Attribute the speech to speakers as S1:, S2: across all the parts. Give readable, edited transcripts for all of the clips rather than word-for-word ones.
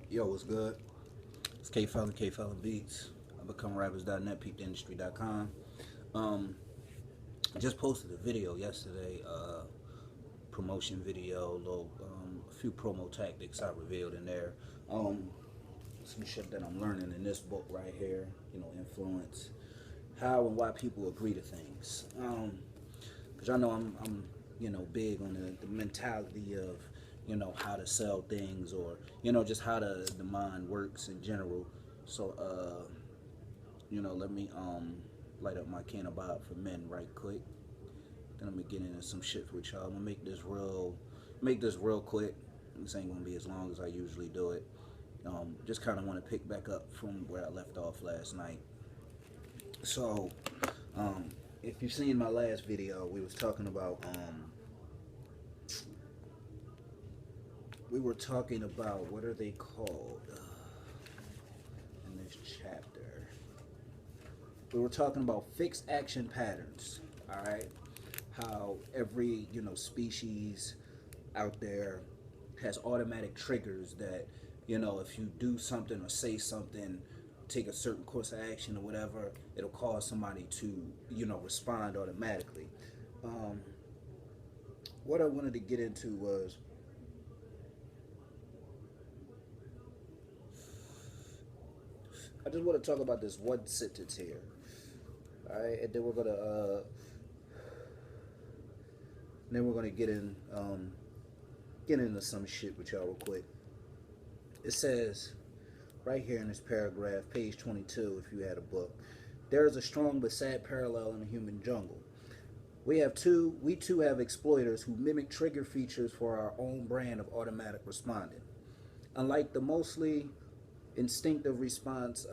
S1: Yo, what's good? It's K Fallon, K Fallon Beats. I BecomeRappers.net, PeepTheIndustry.com. Um, just posted a video yesterday, promotion video, a few promo tactics I revealed in there. Um, some shit that I'm learning in this book right here, influence, how and why people agree to things. Because I know I'm big on the mentality of, how to sell things or, just how the mind works in general. So, let me light up my can of Bob for men right quick. Then I'm gonna get into some shit with y'all. I'm gonna make this real quick. This ain't gonna be as long as I usually do it. Just kind of want to pick back up from where I left off last night. So, um, if you've seen my last video, we were talking about what are they called in this chapter. We were talking about fixed action patterns. All right, how every species out there has automatic triggers that if you do something or say something, take a certain course of action or whatever, it'll cause somebody to respond automatically. Um, what I wanted to get into was I just want to talk about this one sentence here. All right, and then we're gonna get into some shit with y'all real quick. It says right here in this paragraph, page 22, if you had a book, there is a strong but sad parallel in the human jungle. We too have exploiters who mimic trigger features for our own brand of automatic responding. Unlike the mostly instinctive response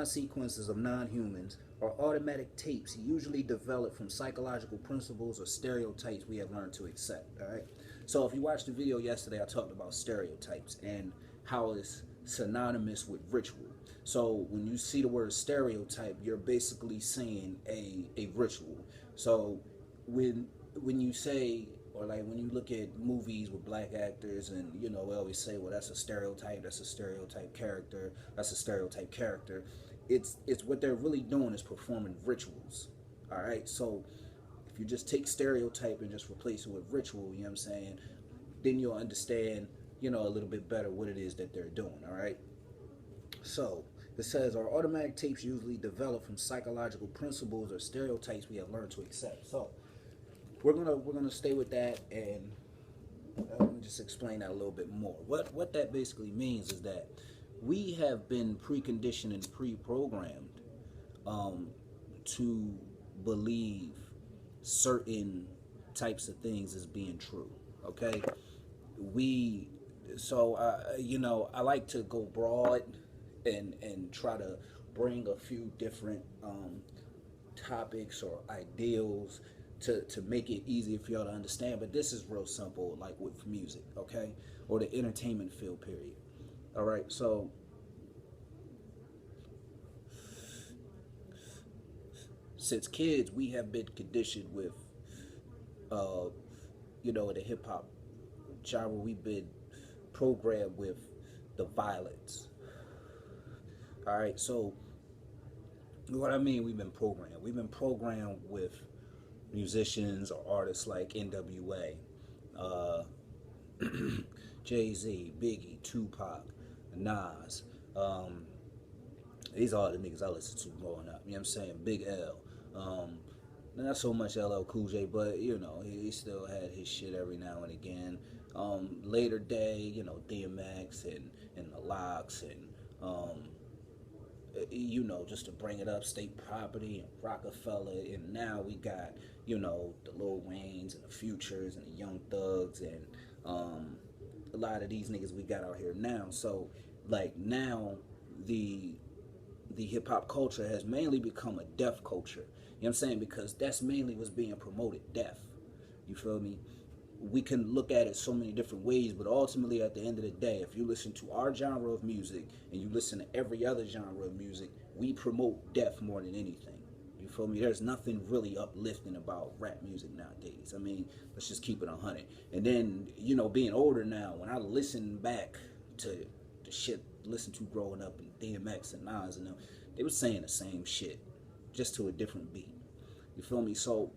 S1: sequences of non-humans, our automatic tapes usually develop from psychological principles or stereotypes we have learned to accept. All right. So if you watched the video yesterday, I talked about stereotypes and how it's synonymous with ritual. So when you see the word stereotype, you're basically saying a ritual. So when you say, or like when you look at movies with black actors, and we always say, well, that's a stereotype, that's a stereotype character, that's a stereotype character. It's what they're really doing is performing rituals. All right. So if you just take stereotype and just replace it with ritual, you know what I'm saying, then you'll understand, a little bit better what it is that they're doing. All right. So it says our automatic tapes usually develop from psychological principles or stereotypes we have learned to accept. So we're gonna stay with that, and let me just explain that a little bit more. What that basically means is that we have been preconditioned and pre-programmed um, to believe certain types of things as being true. Okay, we so I like to go broad and try to bring a few different topics or ideals to make it easier for y'all to understand. But this is real simple, like with music, okay, or the entertainment field, period. All right, so since kids, we have been conditioned with, uh, the hip hop genre. We've been programmed with the violence. All right, so what I mean, we've been programmed. We've been programmed with musicians or artists like NWA, uh, Jay Z, Biggie, Tupac, Nas. Um, these are all the niggas I listened to growing up. You know what I'm saying? Big L. Um, Not so much LL Cool J, but he still had his shit every now and again. Later day, DMX and the Locks and just to bring it up, State Property and Rockefeller, and now we got the Lil Waynes and the Futures and the Young Thugs and a lot of these niggas we got out here now. So like now the hip hop culture has mainly become a deaf culture. You know what I'm saying? Because that's mainly what's being promoted, deaf. You feel me? We can look at it so many different ways, but ultimately at the end of the day, if you listen to our genre of music and you listen to every other genre of music, we promote death more than anything. You feel me? There's nothing really uplifting about rap music nowadays. I mean, let's just keep it 100. And then, being older now, when I listen back to the shit listened to growing up, and DMX and Nas and them, they were saying the same shit, just to a different beat. You feel me? So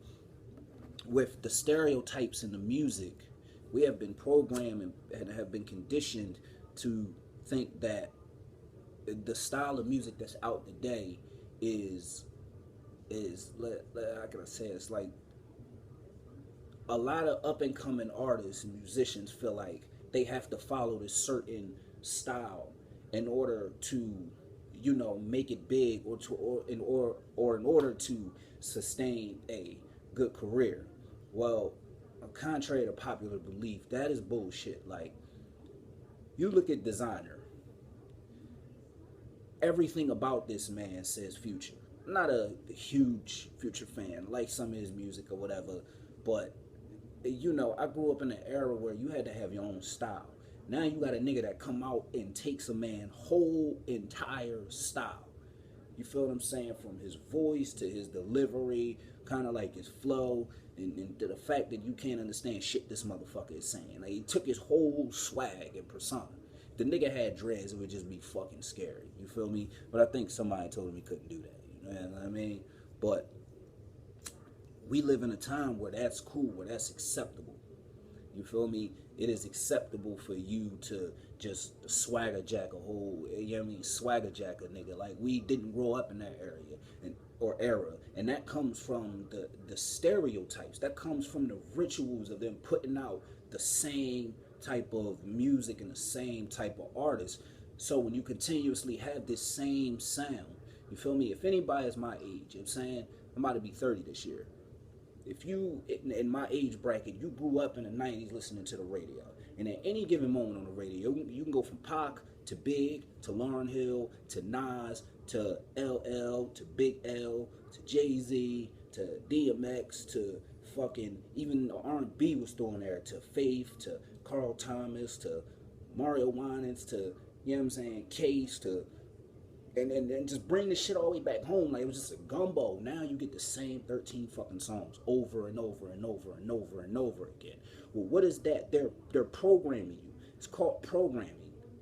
S1: with the stereotypes in the music, we have been programmed and have been conditioned to think that the style of music that's out today is how can I say it? It's like a lot of up and coming artists and musicians feel like they have to follow this certain style in order to, you know, make it big, or in order to sustain a good career. Well, contrary to popular belief, that is bullshit. Like, you look at Designer, everything about this man says Future. I'm not a huge Future fan, like some of his music or whatever, but you know, I grew up in an era where you had to have your own style. Now you got a nigga that come out and takes a man's whole entire style. You feel what I'm saying? From his voice to his delivery, kind of like his flow, and to the fact that you can't understand shit this motherfucker is saying. Like, he took his whole swag and persona. If the nigga had dreads, it would just be fucking scary. You feel me? But I think somebody told him he couldn't do that. You know what I mean? But we live in a time where that's cool, where that's acceptable. You feel me? It is acceptable for you to just swagger jack a whole, you know what I mean, swagger jack a nigga. Like, we didn't grow up in that area or era. And that comes from the stereotypes. That comes from the rituals of them putting out the same type of music and the same type of artists. So when you continuously have this same sound, you feel me? If anybody is my age, you know what I'm saying? I'm about to be 30 this year. If you, in my age bracket, you grew up in the 90s listening to the radio, and at any given moment on the radio, you can go from Pac to Big to Lauryn Hill to Nas to LL to Big L to Jay-Z to DMX to fucking, even R&B was thrown there, to Faith to Carl Thomas to Mario Winans to, you know what I'm saying, Case to, and just bring this shit all the way back home. Like, it was just a gumbo. Now you get the same 13 fucking songs over and over and over and over and over again. Well, what is that? They're programming you. It's called programming.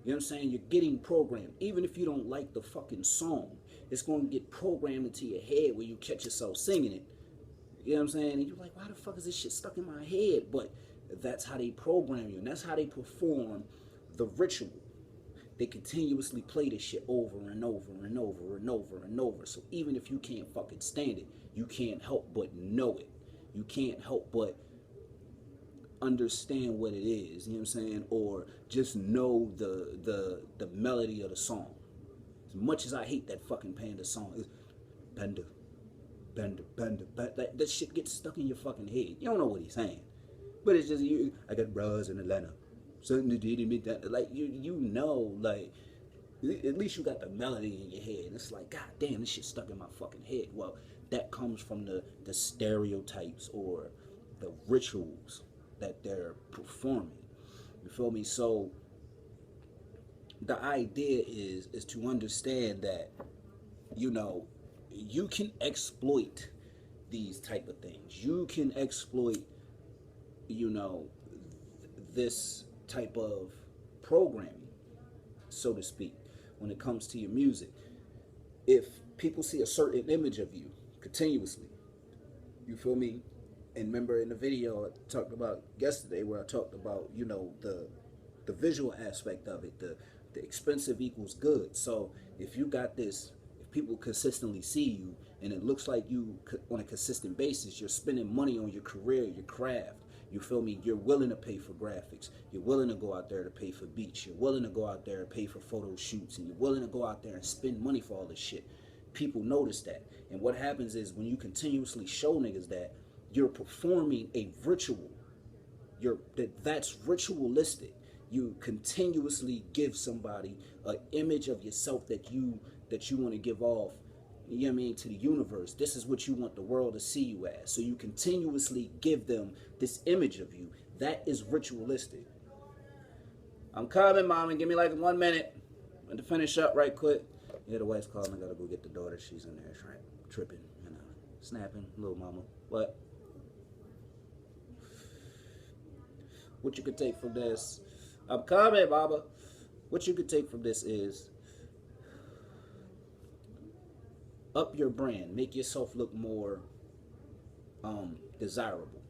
S1: You know what I'm saying? You're getting programmed. Even if you don't like the fucking song, it's going to get programmed into your head where you catch yourself singing it. You know what I'm saying? And you're like, why the fuck is this shit stuck in my head? But that's how they program you, and that's how they perform the ritual. They continuously play this shit over and over and over and over and over. So even if you can't fucking stand it, you can't help but know it. You can't help but understand what it is, you know what I'm saying? Or just know the melody of the song. As much as I hate that fucking Panda song, it's Panda, Panda, Panda, Panda. That shit gets stuck in your fucking head. You don't know what he's saying. But it's just, you. I got bras in Atlanta. Something to do me that, like, you know, like, at least you got the melody in your head. And it's like, god damn, this shit stuck in my fucking head. Well, that comes from the stereotypes or the rituals that they're performing. You feel me? So the idea is to understand that, you know, you can exploit these type of things. You can exploit, you know, this type of programming, so to speak, when it comes to your music. If people see a certain image of you continuously, you feel me? And remember in the video I talked about yesterday, where I talked about, you know, the visual aspect of it, the expensive equals good. So if you got this, if people consistently see you, and it looks like you on a consistent basis, you're spending money on your career, your craft. You feel me? You're willing to pay for graphics. You're willing to go out there to pay for beats. You're willing to go out there and pay for photo shoots. And you're willing to go out there and spend money for all this shit. People notice that. And what happens is, when you continuously show niggas that you're performing a ritual, that's ritualistic. You continuously give somebody an image of yourself that you want to give off, you know what I mean, to the universe. This is what you want the world to see you as. So you continuously give them this image of you. That is ritualistic. I'm coming, mom, and give me like 1 minute. I'm going to finish up right quick. Yeah, the wife's calling. I got to go get the daughter. She's in there tripping, you know, snapping, little mama. What you could take from this? I'm coming, mama. what you could take from this is up your brand, make yourself look more desirable.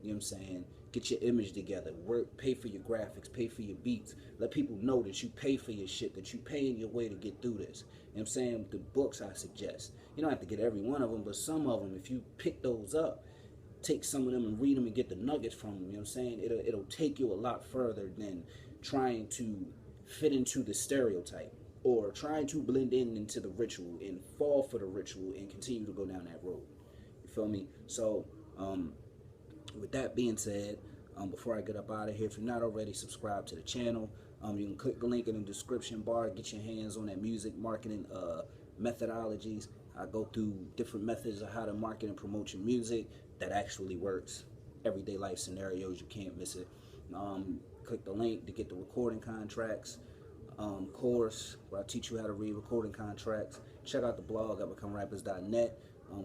S1: You know what I'm saying? Get your image together. Work, pay for your graphics, pay for your beats. Let people know that you pay for your shit, that you paying your way to get through this. You know what I'm saying? The books I suggest. You don't have to get every one of them, but some of them, if you pick those up, take some of them and read them and get the nuggets from them. You know what I'm saying? It'll take you a lot further than trying to fit into the stereotype or trying to blend in into the ritual and fall for the ritual and continue to go down that road. You feel me? So, with that being said, before I get up out of here, if you're not already subscribed to the channel, you can click the link in the description bar, get your hands on that music marketing methodologies. I go through different methods of how to market and promote your music that actually works. Everyday life scenarios, you can't miss it. Click the link to get the recording contracts course where I teach you how to read recording contracts. Check out the blog at becomerappers.net.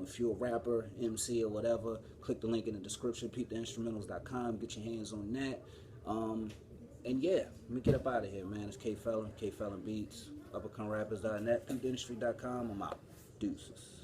S1: If you're a rapper, MC, or whatever, click the link in the description, peeptheinstrumentals.com, get your hands on that. And yeah, let me get up out of here, man. It's K Felon, K Felon Beats, uppercomerappers.net, peeptheindustry.com. I'm out. Deuces.